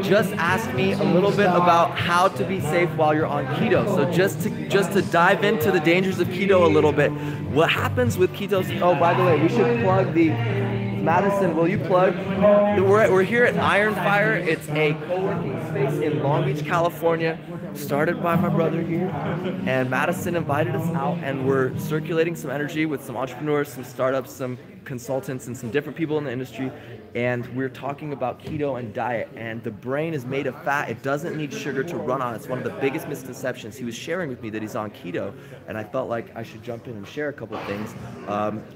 just asked me a little bit about how to be safe while you're on keto. So just to dive into the dangers of keto a little bit, what happens with keto? Oh, by the way, we should plug the Madison. Will you plug? We're here at Iron Fire. It's a co-working space in Long Beach, California, started by my brother here, and Madison invited us out, and we're circulating some energy with some entrepreneurs, some startups, some consultants, and some different people in the industry, and we're talking about keto and diet. And the brain is made of fat. It doesn't need sugar to run on. It's one of the biggest misconceptions. He was sharing with me that he's on keto, and I felt like I should jump in and share a couple of things.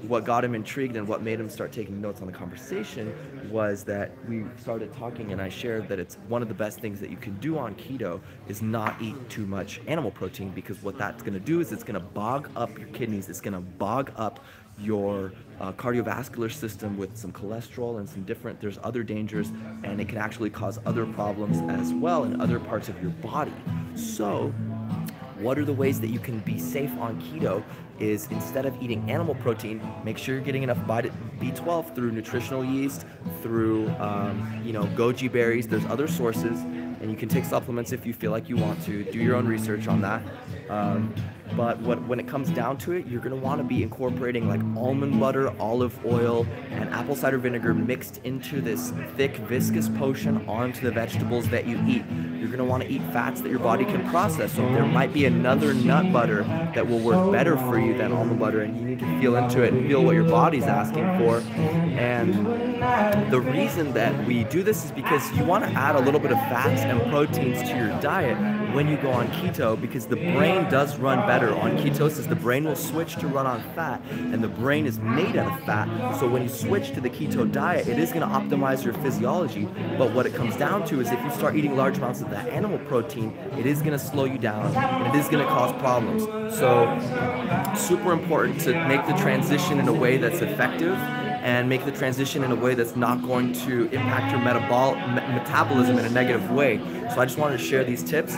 What got him intrigued and what made him start taking notes on the conversation was that we started talking, and I shared that it's one of the best things that you can do on keto is not eat too much animal protein, because what that's going to do is it's going to bog up your kidneys. It's going to bog up your cardiovascular system with some cholesterol and some different, there's other dangers, and it can actually cause other problems as well in other parts of your body. So what are the ways that you can be safe on keto is, instead of eating animal protein, make sure you're getting enough B12 through nutritional yeast, through goji berries. There's other sources, and you can take supplements if you feel like you want to. Do your own research on that. But when it comes down to it, you're going to want to be incorporating like almond butter, olive oil, and apple cider vinegar mixed into this thick, viscous potion onto the vegetables that you eat. You're going to want to eat fats that your body can process. So there might be another nut butter that will work better for you than almond butter, and you need to feel into it and feel what your body's asking for. And the reason that we do this is because you want to add a little bit of fats and proteins to your diet when you go on keto, because the brain does run better on ketosis. The brain will switch to run on fat, and the brain is made out of fat. So when you switch to the keto diet, it is going to optimize your physiology. But what it comes down to is, if you start eating large amounts of that animal protein, it is going to slow you down, and it is going to cause problems. So super important to make the transition in a way that's effective, and make the transition in a way that's not going to impact your metabolism in a negative way. So I just wanted to share these tips.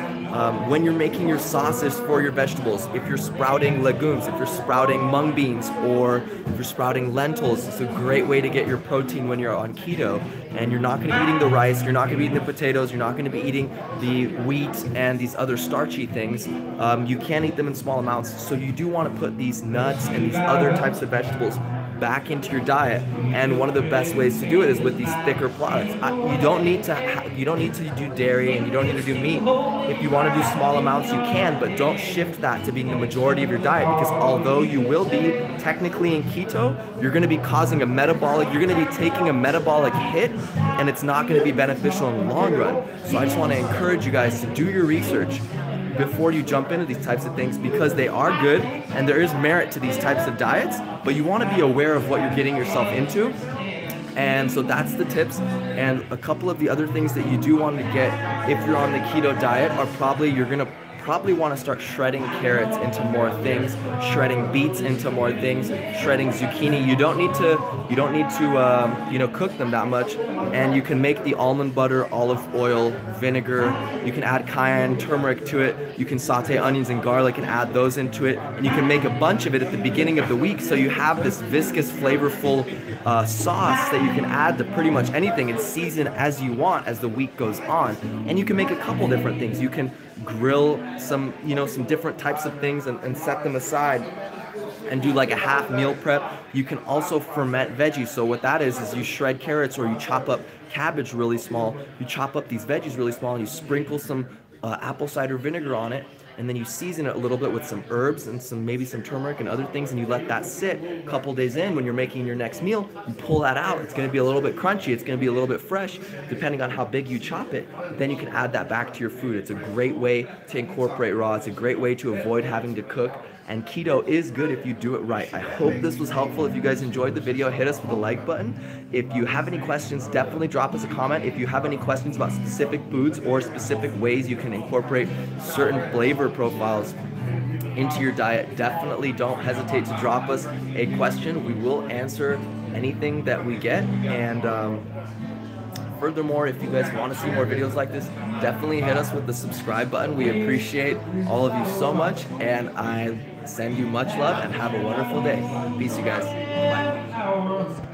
When you're making your sauces for your vegetables, if you're sprouting legumes, if you're sprouting mung beans, or if you're sprouting lentils, it's a great way to get your protein when you're on keto. And you're not going to be eating the rice, you're not going to be eating the potatoes, you're not going to be eating the wheat and these other starchy things. You can eat them in small amounts. So you do want to put these nuts and these other types of vegetables back into your diet, and one of the best ways to do it is with these thicker products. You don't need to do dairy, and you don't need to do meat. If you want to do small amounts, you can, but don't shift that to being the majority of your diet, because although you will be technically in keto, you're going to be causing a metabolic, you're going to be taking a metabolic hit, and it's not going to be beneficial in the long run. So I just want to encourage you guys to do your research before you jump into these types of things, because they are good and there is merit to these types of diets, but you want to be aware of what you're getting yourself into. And so that's the tips. And a couple of the other things that you do want to get if you're on the keto diet are you're going to want to start shredding carrots into more things, shredding beets into more things, shredding zucchini. You don't need to cook them that much, and you can make the almond butter, olive oil, vinegar. You can add cayenne, turmeric to it. You can saute onions and garlic and add those into it, and you can make a bunch of it at the beginning of the week, so you have this viscous, flavorful sauce that you can add to pretty much anything and season as you want as the week goes on. And you can make a couple different things. You can grill some different types of things and set them aside and do like a half meal prep. You can also ferment veggies. So what that is you shred carrots, or you chop up cabbage really small. You chop up these veggies really small, and you sprinkle some apple cider vinegar on it, and then you season it a little bit with some herbs and maybe some turmeric and other things, and you let that sit. A couple days in, when you're making your next meal, you pull that out. It's going to be a little bit crunchy, it's going to be a little bit fresh, depending on how big you chop it. Then you can add that back to your food. It's a great way to incorporate raw. It's a great way to avoid having to cook. And keto is good if you do it right. I hope this was helpful. If you guys enjoyed the video, hit us with the like button. If you have any questions, definitely drop us a comment. If you have any questions about specific foods or specific ways you can incorporate certain flavor profiles into your diet, definitely don't hesitate to drop us a question. We will answer anything that we get. And furthermore, if you guys want to see more videos like this, definitely hit us with the subscribe button. We appreciate all of you so much, and I send you much love, and have a wonderful day. Peace, you guys. Bye.